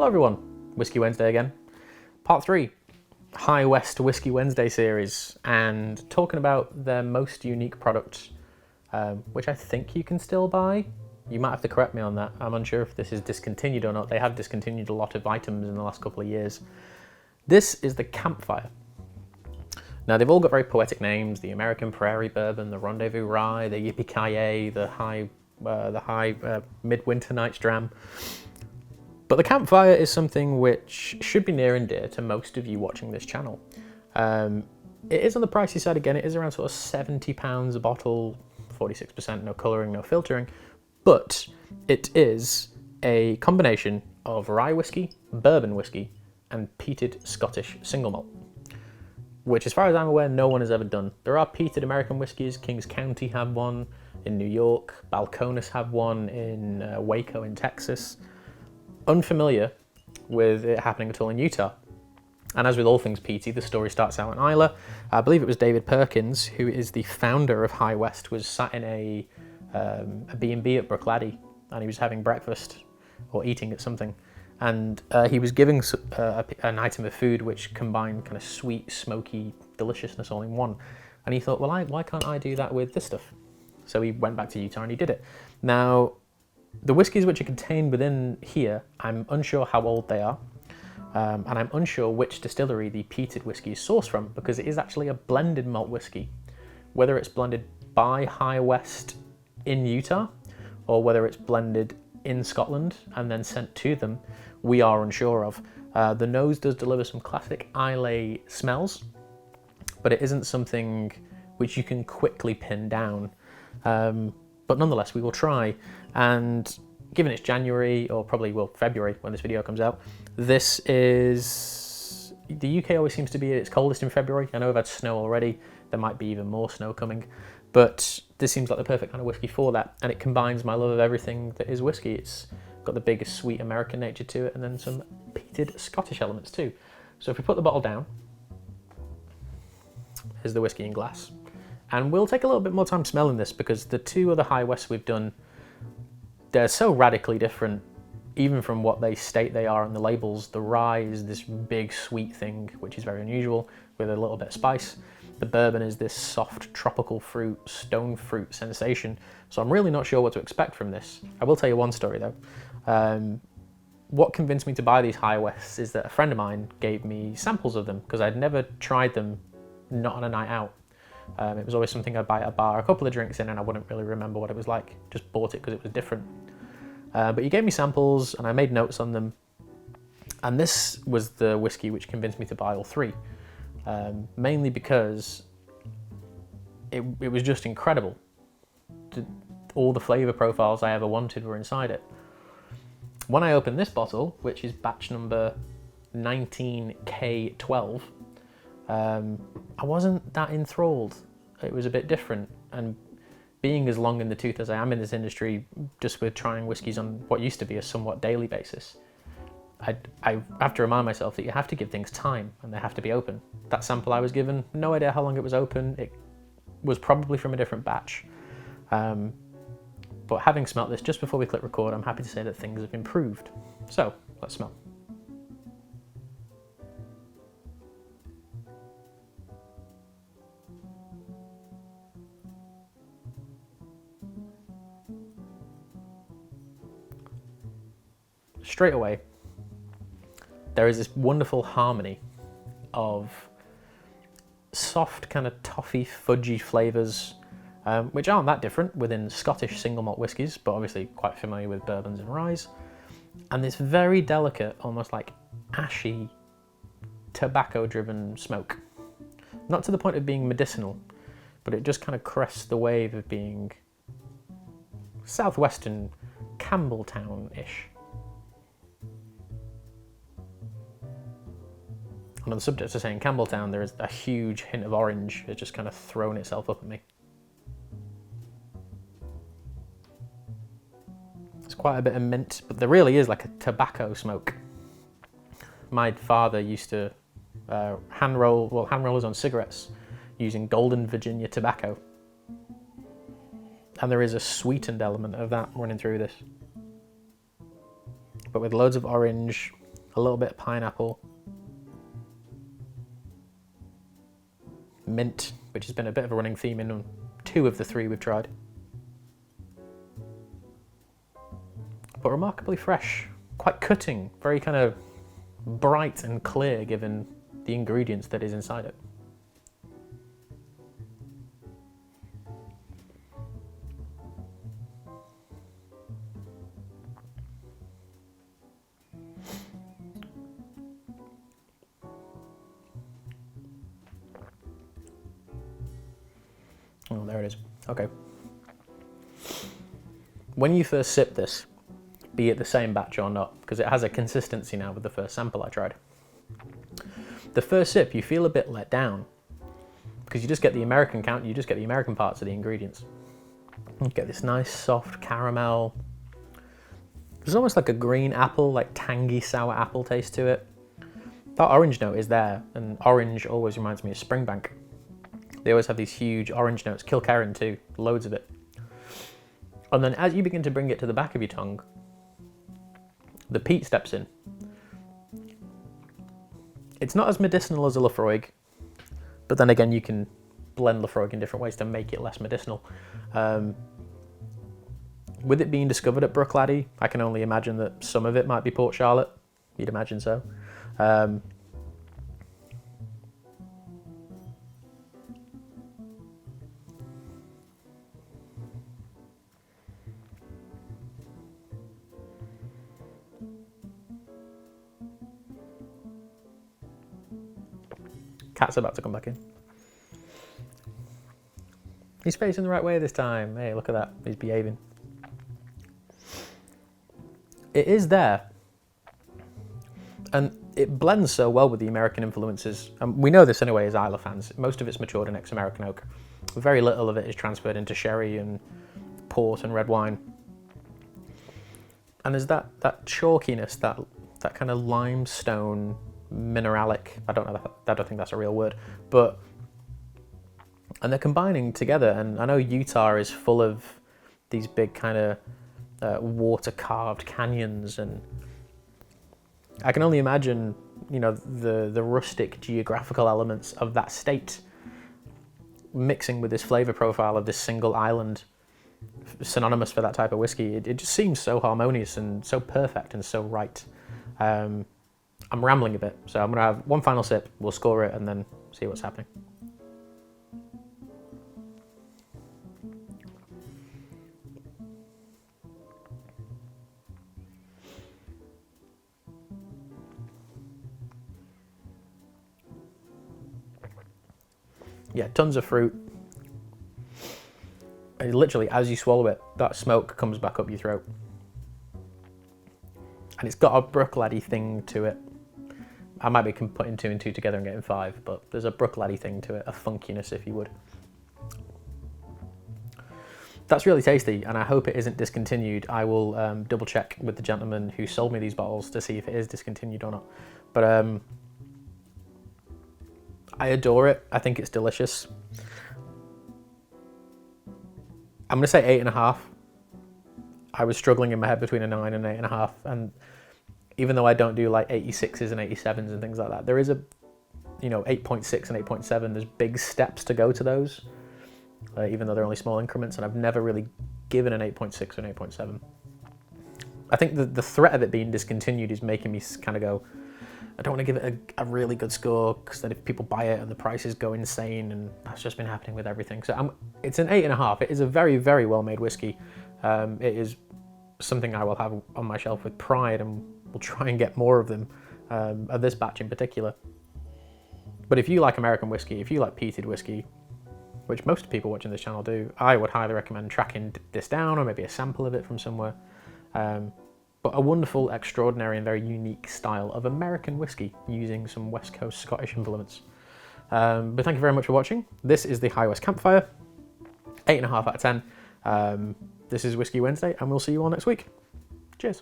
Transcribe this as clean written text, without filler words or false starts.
Hello everyone, Whisky Wednesday again. Part 3, High West Whisky Wednesday series, and talking about their most unique product, which I think you can still buy. You might have to correct me on that. I'm unsure if this is discontinued or not. They have discontinued a lot of items in the last couple of years. This is the Campfire. Now they've all got very poetic names: the American Prairie Bourbon, the Rendezvous Rye, the Yippee-Ki-Yay, the High Midwinter Night's Dram. But the Campfire is something which should be near and dear to most of you watching this channel. It is on the pricey side again. It is around sort of £70 a bottle, 46%, no colouring, no filtering. But it is a combination of rye whiskey, bourbon whiskey, and peated Scottish single malt, which, as far as I'm aware, no one has ever done. There are peated American whiskies. Kings County have one in New York. Balcones have one in Waco in Texas. Unfamiliar with it happening at all in Utah. And as with all things peaty, the story starts out in Islay. I believe it was David Perkins, who is the founder of High West, was sat in a B&B at Brookladdie, and he was having breakfast or eating at something. And he was giving an item of food which combined kind of sweet, smoky deliciousness all in one. And he thought, well, why can't I do that with this stuff? So he went back to Utah and he did it. Now, the whiskies which are contained within here, I'm unsure how old they are. And I'm unsure which distillery the peated whiskey is sourced from, because it is actually a blended malt whiskey. Whether it's blended by High West in Utah, or whether it's blended in Scotland and then sent to them, we are unsure of. The nose does deliver some classic Islay smells, but it isn't something which you can quickly pin down. But nonetheless, we will try. And given it's January, or probably, well, February when this video comes out, this is... The UK always seems to be at its coldest in February. I know we've had snow already. There might be even more snow coming. But this seems like the perfect kind of whiskey for that. And it combines my love of everything that is whiskey. It's got the biggest sweet American nature to it, and then some peated Scottish elements too. So if we put the bottle down, here's the whiskey in glass. And we'll take a little bit more time smelling this, because the two other High Wests we've done, they're so radically different, even from what they state they are on the labels. The rye is this big sweet thing, which is very unusual, with a little bit of spice. The bourbon is this soft tropical fruit, stone fruit sensation. So I'm really not sure what to expect from this. I will tell you one story though. What convinced me to buy these High Wests is that a friend of mine gave me samples of them, because I'd never tried them not on a night out. It was always something I'd buy at a bar, a couple of drinks in, and I wouldn't really remember what it was like. Just bought it because it was different. But he gave me samples and I made notes on them. And this was the whiskey which convinced me to buy all three. Mainly because it was just incredible. All the flavour profiles I ever wanted were inside it. When I opened this bottle, which is batch number 19K12, I wasn't that enthralled. It was a bit different, and being as long in the tooth as I am in this industry, just with trying whiskies on what used to be a somewhat daily basis, I have to remind myself that you have to give things time and they have to be open. That sample I was given, no idea how long it was open. It was probably from a different batch. But having smelt this just before we click record, I'm happy to say that things have improved. So let's smell. Straight away, there is this wonderful harmony of soft kind of toffee, fudgy flavours, which aren't that different within Scottish single malt whiskies, but obviously quite familiar with bourbons and ryes. And this very delicate, almost like ashy, tobacco-driven smoke. Not to the point of being medicinal, but it just kind of crests the wave of being southwestern Campbelltown-ish. And on the subject of saying Campbelltown, there is a huge hint of orange. It's just kind of thrown itself up at me. There's quite a bit of mint, but there really is like a tobacco smoke. My father used to hand rollers on cigarettes using Golden Virginia tobacco. And there is a sweetened element of that running through this. But with loads of orange, a little bit of pineapple, mint, which has been a bit of a running theme in 2 of the 3 we've tried. But remarkably fresh, quite cutting, very kind of bright and clear given the ingredients that is inside it. Oh, there it is. Okay. When you first sip this, be it the same batch or not, because it has a consistency now with the first sample I tried. The first sip, you feel a bit let down because you just get the American parts of the ingredients. You get this nice soft caramel. There's almost like a green apple, like tangy sour apple taste to it. That orange note is there, and orange always reminds me of Springbank. They always have these huge orange notes, Kilkerran too, loads of it. And then as you begin to bring it to the back of your tongue, the peat steps in. It's not as medicinal as a Laphroaig, but then again, you can blend Laphroaig in different ways to make it less medicinal. With it being discovered at Bruichladdich, I can only imagine that some of it might be Port Charlotte. You'd imagine so. Cat's about to come back in. He's facing the right way this time. Hey, look at that. He's behaving. It is there. And it blends so well with the American influences. We know this anyway as Islay fans. Most of it's matured in ex-American oak. Very little of it is transferred into sherry and port and red wine. And there's that chalkiness, that kind of limestone mineralic, I don't think that's a real word, but, and they're combining together. And I know Utah is full of these big kind of water carved canyons, and I can only imagine, you know, the rustic geographical elements of that state mixing with this flavor profile of this single island, synonymous for that type of whiskey. It just seems so harmonious and so perfect and so right. I'm rambling a bit, so I'm going to have one final sip, we'll score it, and then see what's happening. Yeah, tons of fruit. And literally, as you swallow it, that smoke comes back up your throat. And it's got a Bruichladdich thing to it. I might be putting 2 and 2 together and getting 5, but there's a Bruichladdich thing to it, a funkiness, if you would. That's really tasty, and I hope it isn't discontinued. I will double check with the gentleman who sold me these bottles to see if it is discontinued or not. But I adore it. I think it's delicious. I'm going to say 8.5. I was struggling in my head between a 9 and 8.5, and even though I don't do like 86s and 87s and things like that, there is a, you know, 8.6 and 8.7. There's big steps to go to those, even though they're only small increments, and I've never really given an 8.6 or an 8.7. I think the threat of it being discontinued is making me kind of go, I don't want to give it a really good score, because then if people buy it and the prices go insane, and that's just been happening with everything. So it's an 8.5. It is a very, very well made whiskey. It is something I will have on my shelf with pride, and will try and get more of them, of this batch in particular. But if you like American whiskey, if you like peated whiskey, which most people watching this channel do, I would highly recommend tracking this down, or maybe a sample of it from somewhere. But a wonderful, extraordinary, and very unique style of American whiskey using some West Coast Scottish influence. But thank you very much for watching. This is the High West Campfire, 8.5 out of 10. This is Whiskey Wednesday, and we'll see you all next week. Cheers.